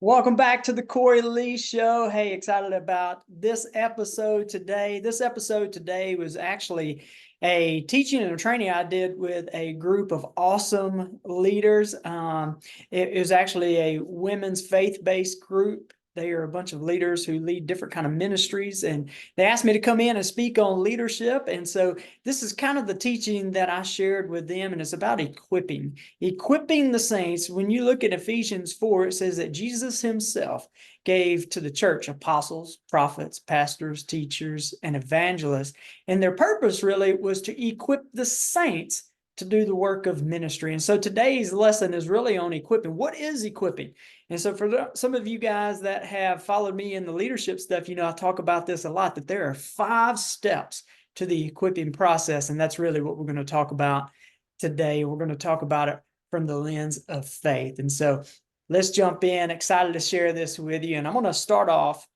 Welcome back to the Cory Lee Show. Hey, excited about this episode today. This episode today was actually a teaching and a training I did with a group of awesome leaders. It was actually a women's faith-based group. They are a bunch of leaders who lead different kind of ministries, and they asked me to come in and speak on leadership. And so this is kind of the teaching that I shared with them, and it's about equipping the saints. When you look at Ephesians 4, it says that Jesus himself gave to the church apostles, prophets, pastors, teachers, and evangelists. And their purpose really was to equip the saints to do the work of ministry. And so today's lesson is really on equipping. What is equipping? And so for some of you guys that have followed me in the leadership stuff, I talk about this a lot, that there are 5 steps to the equipping process. And that's really what we're going to talk about today. We're going to talk about it from the lens of faith. And so let's jump in. Excited to share this with you. And I'm going to start off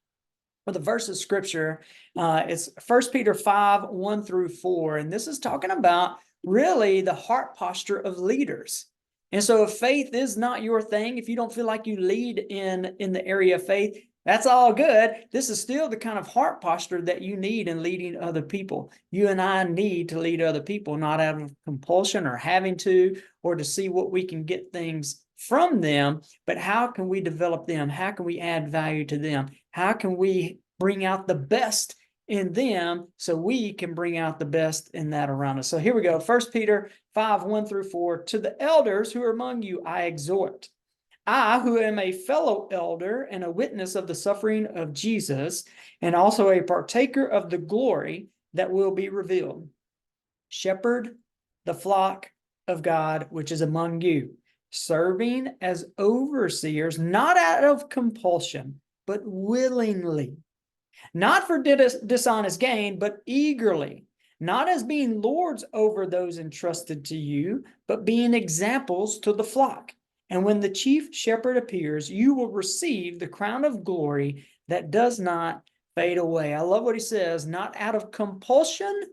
with a verse of scripture. It's 1 Peter 5, 1 through 4. And this is talking about really the heart posture of leaders. And so if faith is not your thing, if you don't feel like you lead in the area of faith, that's all good. This is still the kind of heart posture that you need in leading other people. You and I need to lead other people, not out of compulsion or having to, or to see what we can get things from them, but how can we develop them? How can we add value to them? How can we bring out the best in them so we can bring out the best in that around us? So here we go. 1 Peter 5, 1 through 4. To the elders who are among you, I exhort. I, who am a fellow elder and a witness of the suffering of Jesus, and also a partaker of the glory that will be revealed. Shepherd the flock of God which is among you, serving as overseers, not out of compulsion, but willingly, not for dishonest gain, but eagerly, not as being lords over those entrusted to you, but being examples to the flock. And when the chief shepherd appears, you will receive the crown of glory that does not fade away. I love what he says, not out of compulsion,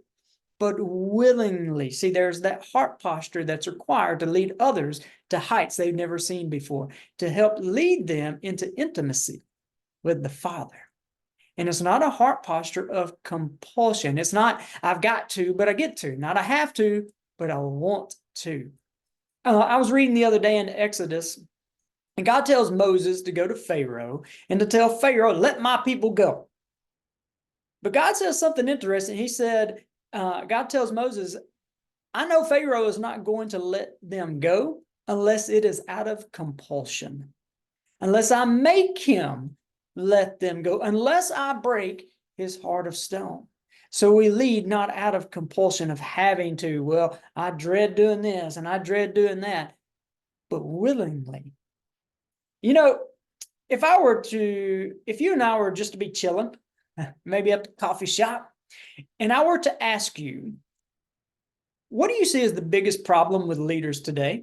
but willingly. See, there's that heart posture that's required to lead others to heights they've never seen before, to help lead them into intimacy with the Father. And it's not a heart posture of compulsion. It's not, I've got to, but I get to. Not I have to, but I want to. I was reading the other day in Exodus, and God tells Moses to go to Pharaoh and to tell Pharaoh, let my people go. But God says something interesting. He said, God tells Moses, I know Pharaoh is not going to let them go unless it is out of compulsion, unless I make him let them go, unless I break his heart of stone. So we lead not out of compulsion of having to, well, I dread doing this and I dread doing that, but willingly. If you and I were just to be chilling, maybe at the coffee shop, and I were to ask you, what do you see as the biggest problem with leaders today?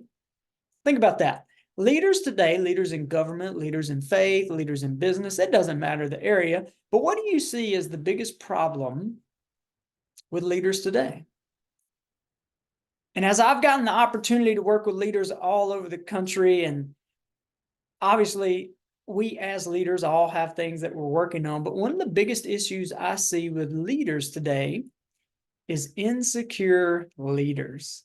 Think about that. Leaders today, leaders in government, leaders in faith, leaders in business, it doesn't matter the area, but what do you see as the biggest problem with leaders today? And as I've gotten the opportunity to work with leaders all over the country, and obviously we as leaders all have things that we're working on, but one of the biggest issues I see with leaders today is insecure leaders.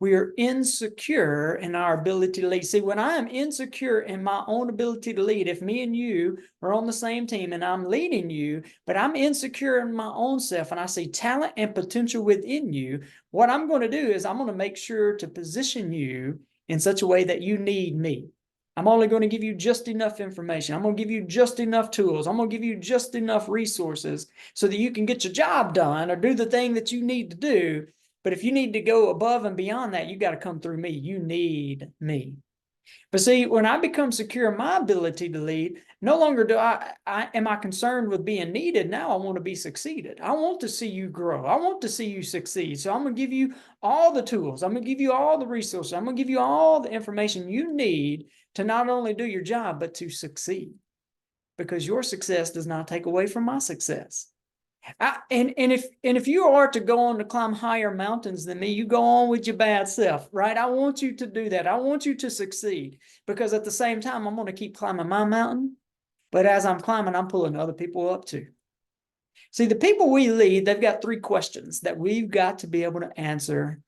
We are insecure in our ability to lead. See, when I am insecure in my own ability to lead, if me and you are on the same team and I'm leading you, but I'm insecure in my own self and I see talent and potential within you, what I'm going to do is I'm going to make sure to position you in such a way that you need me. I'm only going to give you just enough information. I'm going to give you just enough tools. I'm going to give you just enough resources so that you can get your job done or do the thing that you need to do. But if you need to go above and beyond that, you got to come through me. You need me. But see, when I become secure in my ability to lead, no longer am I concerned with being needed. Now I want to be succeeded. I want to see you grow. I want to see you succeed. So I'm going to give you all the tools. I'm going to give you all the resources. I'm going to give you all the information you need to not only do your job, but to succeed. Because your success does not take away from my success. And if you are to go on to climb higher mountains than me, you go on with your bad self, right? I want you to do that. I want you to succeed, because at the same time, I'm going to keep climbing my mountain. But as I'm climbing, I'm pulling other people up too. See, the people we lead, they've got 3 questions that we've got to be able to answer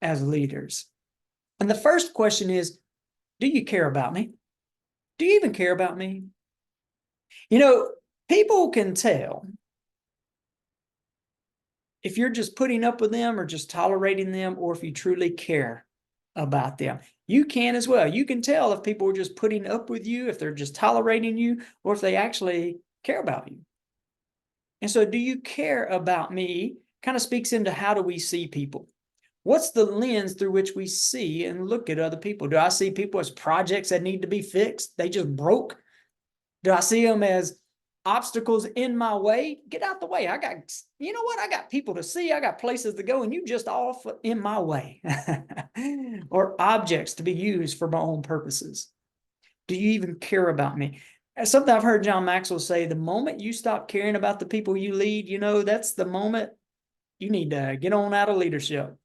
as leaders. And the first question is, do you care about me? Do you even care about me? You know, people can tell if you're just putting up with them or just tolerating them, or if you truly care about them. You can as well. You can tell if people are just putting up with you, if they're just tolerating you, or if they actually care about you. And so, do you care about me kind of speaks into how do we see people? What's the lens through which we see and look at other people? Do I see people as projects that need to be fixed? They just broke? Do I see them as obstacles in my way? Get out the way. I got people to see. I got places to go, and you just off in my way. Or objects to be used for my own purposes. Do you even care about me? Something I've heard John Maxwell say, the moment you stop caring about the people you lead, that's the moment you need to get on out of leadership,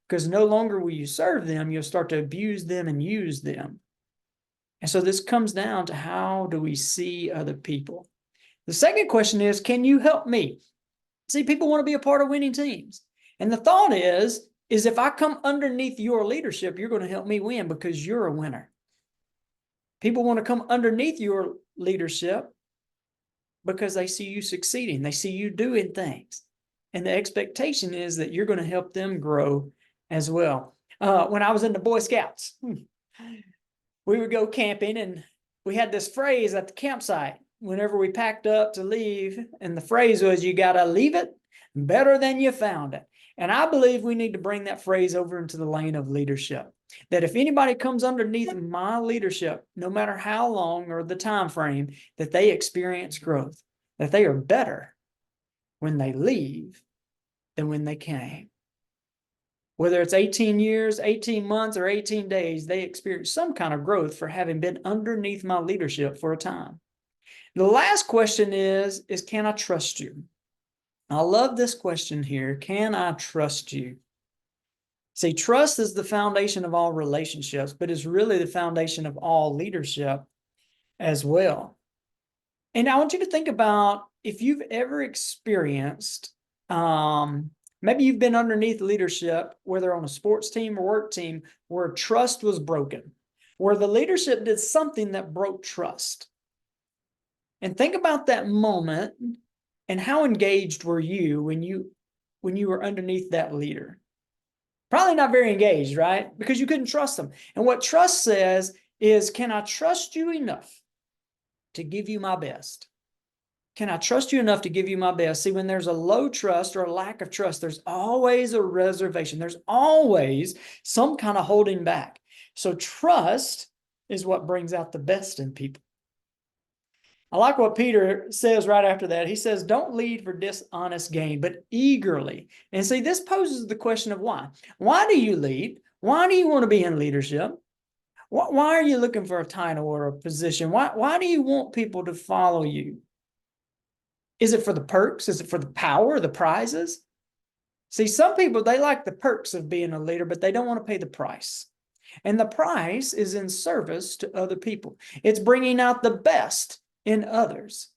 because no longer will you serve them, you'll start to abuse them and use them. And so this comes down to, how do we see other people? The second question is, can you help me? See, people want to be a part of winning teams. And the thought is if I come underneath your leadership, you're going to help me win because you're a winner. People want to come underneath your leadership because they see you succeeding. They see you doing things. And the expectation is that you're going to help them grow as well. When I was in the Boy Scouts, we would go camping, and we had this phrase at the campsite whenever we packed up to leave. And the phrase was, you got to leave it better than you found it. And I believe we need to bring that phrase over into the lane of leadership. That if anybody comes underneath my leadership, no matter how long or the time frame, that they experience growth, that they are better when they leave than when they came. Whether it's 18 years, 18 months, or 18 days, they experience some kind of growth for having been underneath my leadership for a time. The last question is can I trust you? I love this question here. Can I trust you? See, trust is the foundation of all relationships, but it's really the foundation of all leadership as well. And I want you to think about if you've ever experienced, maybe you've been underneath leadership, whether on a sports team or work team, where trust was broken, where the leadership did something that broke trust. And think about that moment, and how engaged were you when you were underneath that leader? Probably not very engaged, right? Because you couldn't trust them. And what trust says is, can I trust you enough to give you my best? Can I trust you enough to give you my best? See, when there's a low trust or a lack of trust, there's always a reservation. There's always some kind of holding back. So trust is what brings out the best in people. I like what Peter says right after that. He says, don't lead for dishonest gain, but eagerly. And see, this poses the question of why. Why do you lead? Why do you want to be in leadership? Why are you looking for a title or a position? Why do you want people to follow you? Is it for the perks? Is it for the power, the prizes? See, some people, they like the perks of being a leader, but they don't want to pay the price. And the price is in service to other people. It's bringing out the best in others.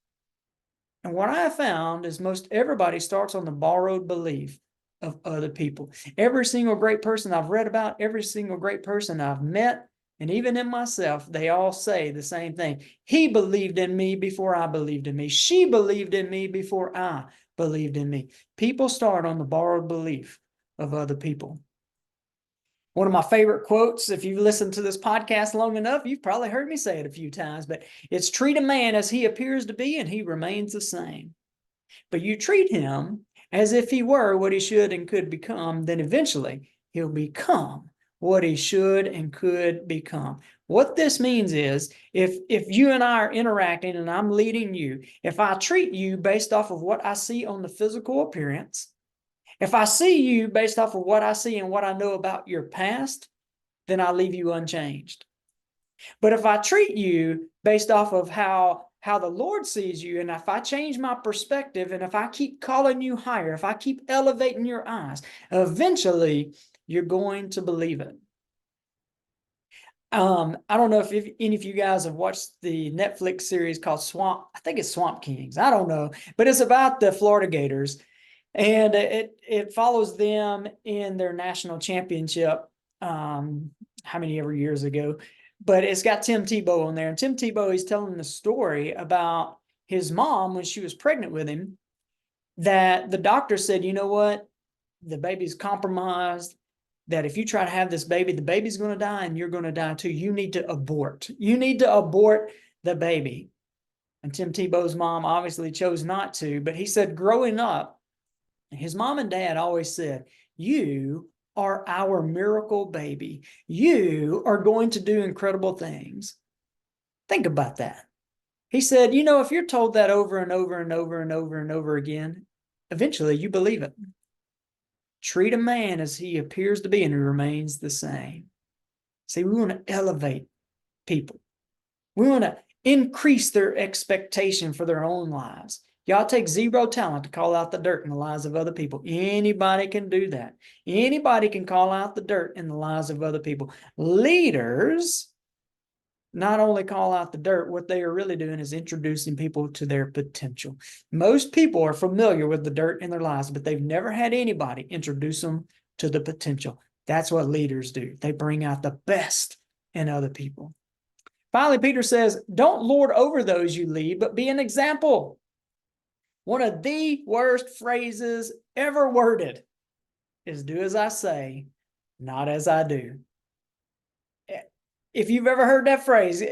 And what I have found is most everybody starts on the borrowed belief of other people. Every single great person I've read about, every single great person I've met, and even in myself, they all say the same thing. He believed in me before I believed in me. She believed in me before I believed in me. People start on the borrowed belief of other people. One of my favorite quotes, if you've listened to this podcast long enough, you've probably heard me say it a few times, but it's treat a man as he appears to be and he remains the same. But you treat him as if he were what he should and could become, then eventually he'll become what he should and could become. What this means is if you and I are interacting and I'm leading you, if I treat you based off of what I see on the physical appearance, if I see you based off of what I see and what I know about your past, then I leave you unchanged. But if I treat you based off of how how the Lord sees you, and if I change my perspective, and if I keep calling you higher, if I keep elevating your eyes, eventually you're going to believe it. I don't know if any of you guys have watched the Netflix series called I think it's Swamp Kings. I don't know, but it's about the Florida Gators, and it follows them in their national championship. How many ever years ago? But it's got Tim Tebow on there, and Tim Tebow is telling the story about his mom when she was pregnant with him, that the doctor said, you know what, the baby's compromised, that if you try to have this baby, the baby's going to die and you're going to die too. You need to abort. You need to abort the baby. And Tim Tebow's mom obviously chose not to, but he said growing up, his mom and dad always said, you are our miracle baby. You are going to do incredible things. Think about that. He said, you know, if you're told that over and over and over and over and over again, eventually you believe it. Treat a man as he appears to be, and he remains the same. See, we want to elevate people. We want to increase their expectation for their own lives. Y'all take zero talent to call out the dirt in the lives of other people. Anybody can do that. Anybody can call out the dirt in the lives of other people. Leaders not only call out the dirt, what they are really doing is introducing people to their potential. Most people are familiar with the dirt in their lives, but they've never had anybody introduce them to the potential. That's what leaders do. They bring out the best in other people. Finally, Peter says, don't lord over those you lead, but be an example. One of the worst phrases ever worded is do as I say, not as I do. If you've ever heard that phrase,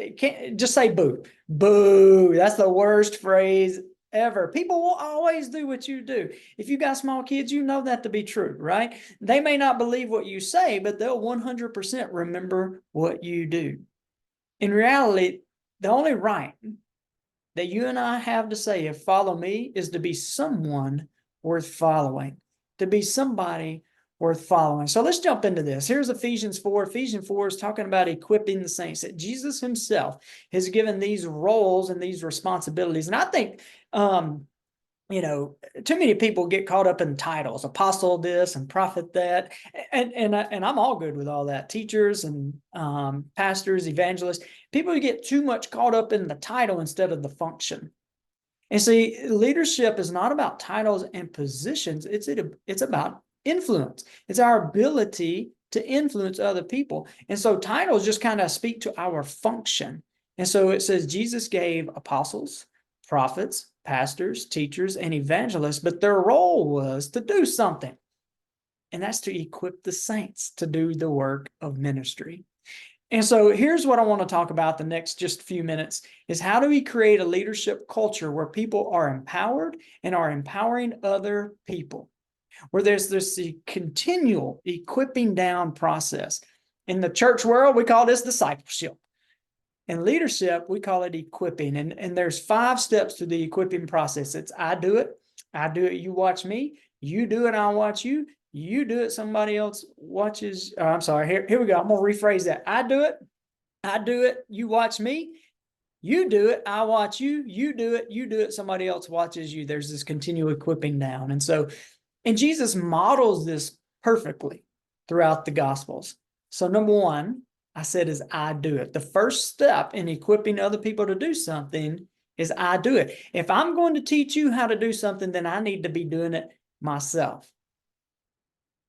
just say boo. Boo. That's the worst phrase ever. People will always do what you do. If you got small kids, you know that to be true, right? They may not believe what you say, but they'll 100% remember what you do. In reality, the only right that you and I have to say, if follow me, is to be someone worth following, to be somebody worth following. So let's jump into this. Here's Ephesians 4. Ephesians 4 is talking about equipping the saints, that Jesus himself has given these roles and these responsibilities. And I think, you know, too many people get caught up in titles, apostle this and prophet that, and I'm all good with all that. Teachers and pastors, evangelists, people get too much caught up in the title instead of the function. And see, leadership is not about titles and positions. It's about influence. It's our ability to influence other people. And so titles just kind of speak to our function. And so it says Jesus gave apostles, prophets, pastors, teachers, and evangelists, but their role was to do something. And that's to equip the saints to do the work of ministry. And so here's what I want to talk about the next just few minutes is how do we create a leadership culture where people are empowered and are empowering other people, where there's this continual equipping down process. In the church world, we call this discipleship. In leadership, we call it equipping. And there's 5 steps to the equipping process. It's I do it, you watch me, you do it, I'll watch you. You do it, somebody else watches. I'm sorry, here we go. I'm going to rephrase that. I do it, you watch me. You do it, I watch you. You do it, somebody else watches you. There's this continual equipping down. And Jesus models this perfectly throughout the Gospels. So number 1, I said is I do it. The first step in equipping other people to do something is I do it. If I'm going to teach you how to do something, then I need to be doing it myself.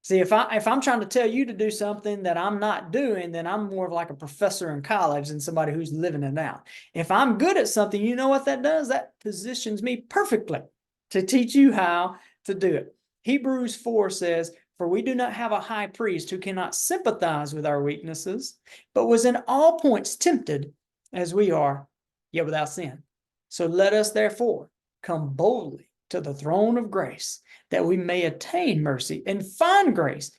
See, if I'm trying to tell you to do something that I'm not doing, then I'm more of like a professor in college than somebody who's living it out. If I'm good at something, you know what that does? That positions me perfectly to teach you how to do it. Hebrews 4 says, for we do not have a high priest who cannot sympathize with our weaknesses, but was in all points tempted as we are, yet without sin. So let us therefore come boldly to the throne of grace, that we may attain mercy and find grace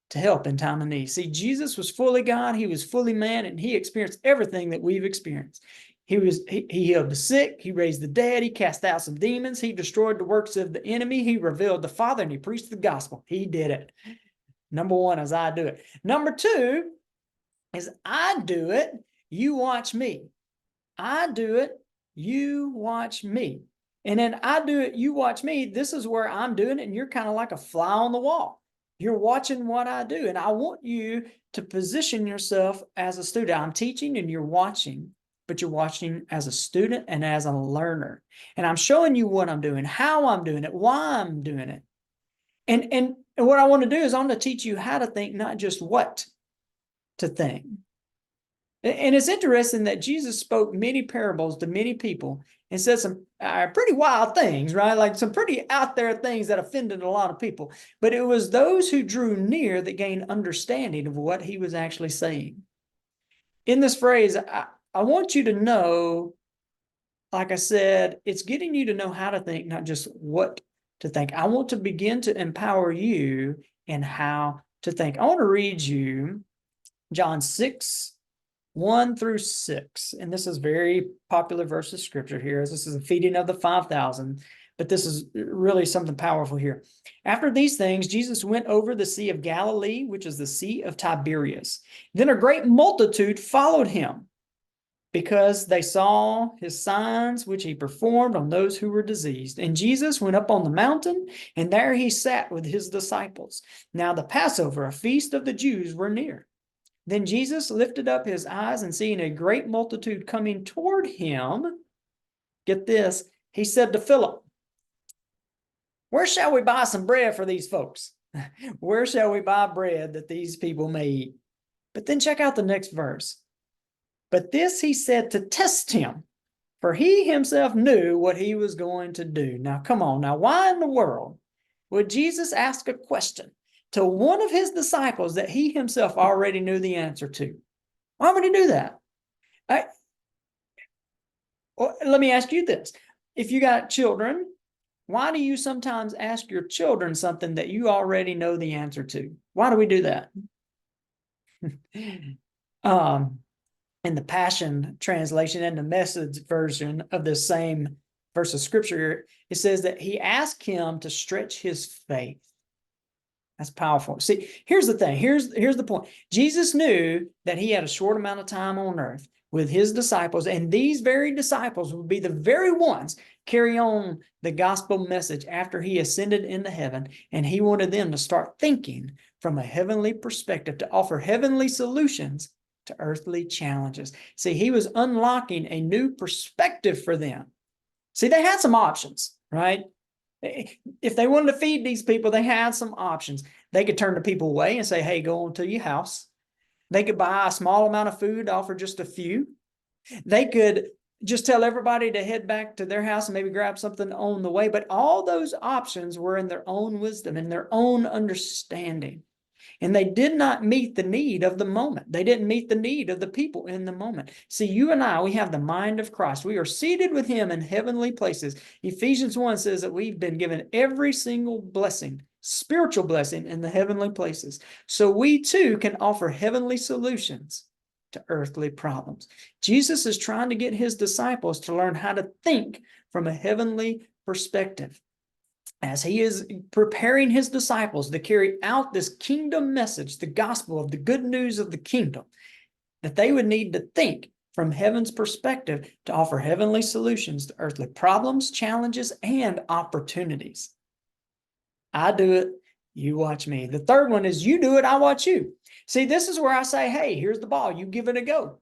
to help in time of need. See, Jesus was fully God, he was fully man, and he experienced everything that we've experienced. He healed the sick, he raised the dead, he cast out some demons, he destroyed the works of the enemy, he revealed the Father, and he preached the gospel. He did it. Number 1 is I do it. Number 2 is I do it, you watch me. I do it, You watch me. And then I do it, you watch me. This is where I'm doing it, and you're kind of like a fly on the wall. You're watching what I do. And I want you to position yourself as a student. I'm teaching and you're watching, but you're watching as a student and as a learner. And I'm showing you what I'm doing, how I'm doing it, why I'm doing it. And what I want to do is I'm going to teach you how to think, not just what to think. And it's interesting that Jesus spoke many parables to many people and said some pretty wild things, right? Like some pretty out there things that offended a lot of people. But it was those who drew near that gained understanding of what he was actually saying. In this phrase, I want you to know, like I said, it's getting you to know how to think, not just what to think. I want to begin to empower you in how to think. I want to read you John 6:1-6. And this is very popular verse of scripture here, as this is the feeding of the 5,000. But this is really something powerful here. After these things, Jesus went over the Sea of Galilee, which is the Sea of Tiberias. Then a great multitude followed him, because they saw his signs, which he performed on those who were diseased. And Jesus went up on the mountain, and there he sat with his disciples. Now the Passover, a feast of the Jews, were near. Then Jesus lifted up his eyes, and seeing a great multitude coming toward him, get this, he said to Philip, "Where shall we buy some bread for these folks? Where shall we buy bread that these people may eat?" But then check out the next verse. But this he said to test him, for he himself knew what he was going to do. Now, come on. Now, why in the world would Jesus ask a question to one of his disciples that he himself already knew the answer to? Why would he do that? Well, let me ask you this. If you got children, why do you sometimes ask your children something that you already know the answer to? Why do we do that? In the Passion Translation and the Message version of the same verse of scripture, it says that he asked him to stretch his faith. That's powerful. See, here's the thing. Here's the point. Jesus knew that he had a short amount of time on earth with his disciples, and these very disciples would be the very ones carry on the gospel message after he ascended into heaven, and he wanted them to start thinking from a heavenly perspective, to offer heavenly solutions to earthly challenges. See, he was unlocking a new perspective for them. See, they had some options, right? If they wanted to feed these people, they had some options. They could turn the people away and say, "Hey, go on to your house." They could buy a small amount of food, offer just a few. They could just tell everybody to head back to their house and maybe grab something on the way. But all those options were in their own wisdom, in their own understanding. And they did not meet the need of the moment. They didn't meet the need of the people in the moment. See, you and I, we have the mind of Christ. We are seated with him in heavenly places. Ephesians 1 says that we've been given every single blessing, spiritual blessing in the heavenly places. So we too can offer heavenly solutions to earthly problems. Jesus is trying to get his disciples to learn how to think from a heavenly perspective, as he is preparing his disciples to carry out this kingdom message, the gospel of the good news of the kingdom, that they would need to think from heaven's perspective to offer heavenly solutions to earthly problems, challenges, and opportunities. I do it, you watch me. The third one is you do it, I watch you. See, this is where I say, hey, here's the ball, you give it a go.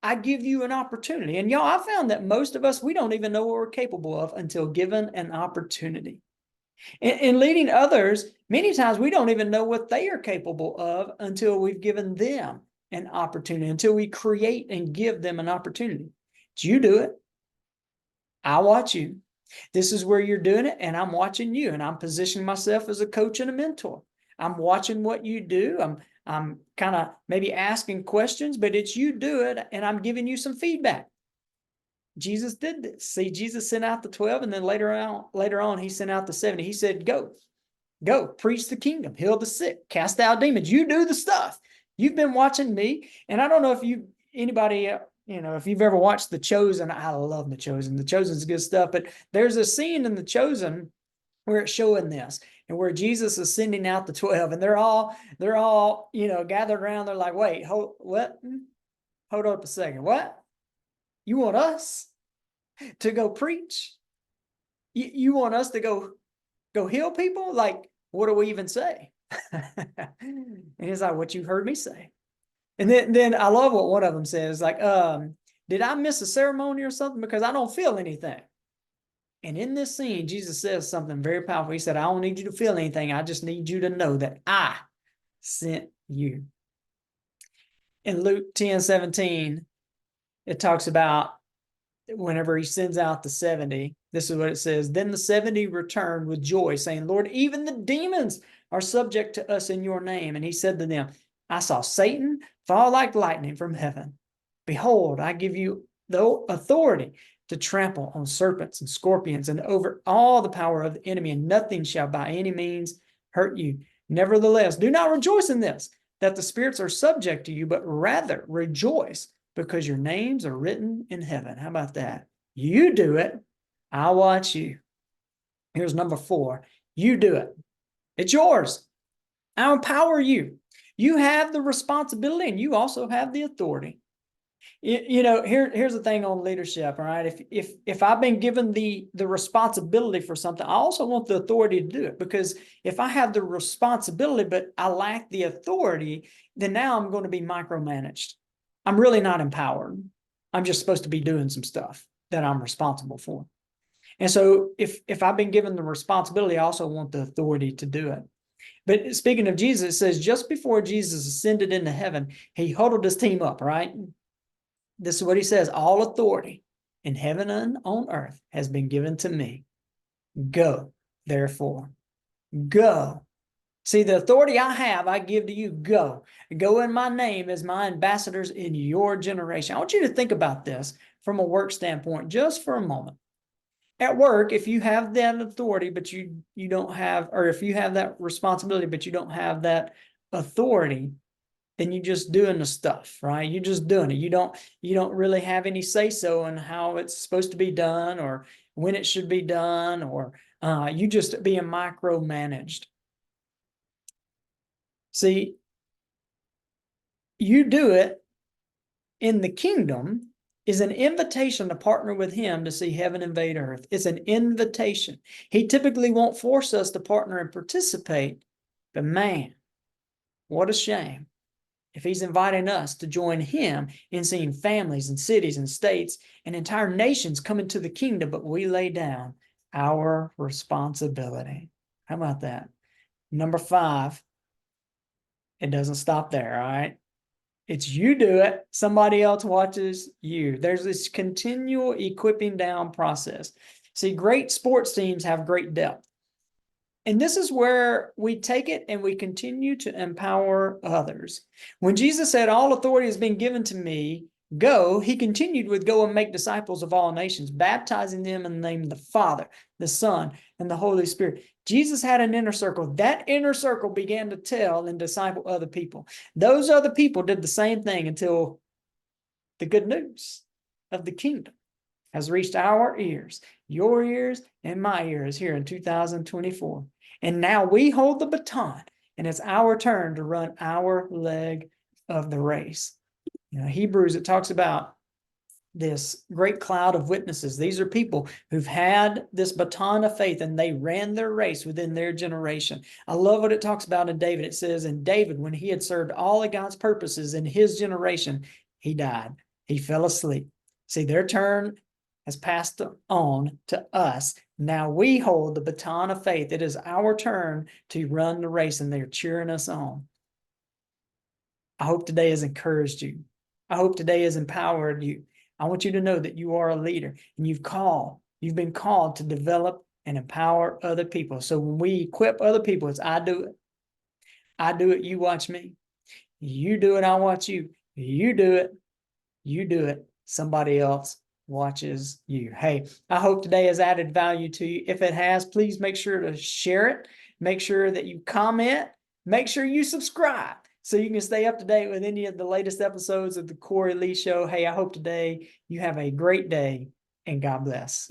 I give you an opportunity. And y'all, I found that most of us, we don't even know what we're capable of until given an opportunity. In leading others, many times we don't even know what they are capable of until we've given them an opportunity, until we create and give them an opportunity. You do it. I watch you. This is where you're doing it, and I'm watching you, and I'm positioning myself as a coach and a mentor. I'm watching what you do. I'm kind of maybe asking questions, but it's you do it, and I'm giving you some feedback. Jesus did this. See, Jesus sent out the 12, and then later on, he sent out the 70. He said, go, preach the kingdom, heal the sick, cast out demons. You do the stuff. You've been watching me. And I don't know if anybody, if you've ever watched The Chosen. I love The Chosen. The Chosen is good stuff. But there's a scene in The Chosen where it's showing this, and where Jesus is sending out the 12, and they're all, gathered around. They're like, wait, what? Hold up a second. What? You want us? to go preach? You want us to go heal people? Like, what do we even say? And he's like, what you heard me say. And then I love what one of them says, like, did I miss a ceremony or something? Because I don't feel anything. And in this scene, Jesus says something very powerful. He said, I don't need you to feel anything. I just need you to know that I sent you. In Luke 10:17, it talks about whenever he sends out the 70, this is what it says. Then the 70 returned with joy, saying, Lord, even the demons are subject to us in your name. And he said to them, I saw Satan fall like lightning from heaven. Behold, I give you the authority to trample on serpents and scorpions and over all the power of the enemy, and nothing shall by any means hurt you. Nevertheless, do not rejoice in this, that the spirits are subject to you, but rather rejoice because your names are written in heaven. How about that? You do it, I'll watch you. Here's number 4. You do it. It's yours. I'll empower you. You have the responsibility and you also have the authority. Here's the thing on leadership, all right? If I've been given the responsibility for something, I also want the authority to do it, because if I have the responsibility but I lack the authority, then now I'm going to be micromanaged. I'm really not empowered. I'm just supposed to be doing some stuff that I'm responsible for. And so if I've been given the responsibility, I also want the authority to do it. But speaking of Jesus, it says just before Jesus ascended into heaven, he huddled his team up, right? This is what he says, all authority in heaven and on earth has been given to me. Go, therefore. Go. See, the authority I have, I give to you. Go. Go in my name as my ambassadors in your generation. I want you to think about this from a work standpoint just for a moment. At work, if you have that authority, but you don't have, or if you have that responsibility, but you don't have that authority, then you're just doing the stuff, right? You're just doing it. You don't really have any say-so on how it's supposed to be done or when it should be done, or you just being micromanaged. See, you do it in the kingdom is an invitation to partner with him to see heaven invade earth. It's an invitation. He typically won't force us to partner and participate, but man, what a shame if he's inviting us to join him in seeing families and cities and states and entire nations come into the kingdom, but we lay down our responsibility. How about that? Number 5, it doesn't stop there, all right? It's you do it, somebody else watches you. There's this continual equipping down process. See, great sports teams have great depth. And this is where we take it and we continue to empower others. When Jesus said, all authority has been given to me, go, he continued with go and make disciples of all nations, baptizing them in the name of the Father, the Son, and the Holy Spirit. Jesus had an inner circle. That inner circle began to tell and disciple other people. Those other people did the same thing until the good news of the kingdom has reached our ears, your ears, and my ears here in 2024. And now we hold the baton, and it's our turn to run our leg of the race. Hebrews, it talks about this great cloud of witnesses. These are people who've had this baton of faith, and they ran their race within their generation. I love what it talks about in David. It says, in David, when he had served all of God's purposes in his generation, he died. He fell asleep. See, their turn has passed on to us. Now we hold the baton of faith. It is our turn to run the race, and they're cheering us on. I hope today has encouraged you. I hope today has empowered you. I want you to know that you are a leader, and you've been called to develop and empower other people. So when we equip other people, it's I do it. I do it, you watch me. You do it, I watch you. You do it. You do it. Somebody else watches you. Hey, I hope today has added value to you. If it has, please make sure to share it. Make sure that you comment. Make sure you subscribe so you can stay up to date with any of the latest episodes of the Cory Lee Show. Hey, I hope today you have a great day, and God bless.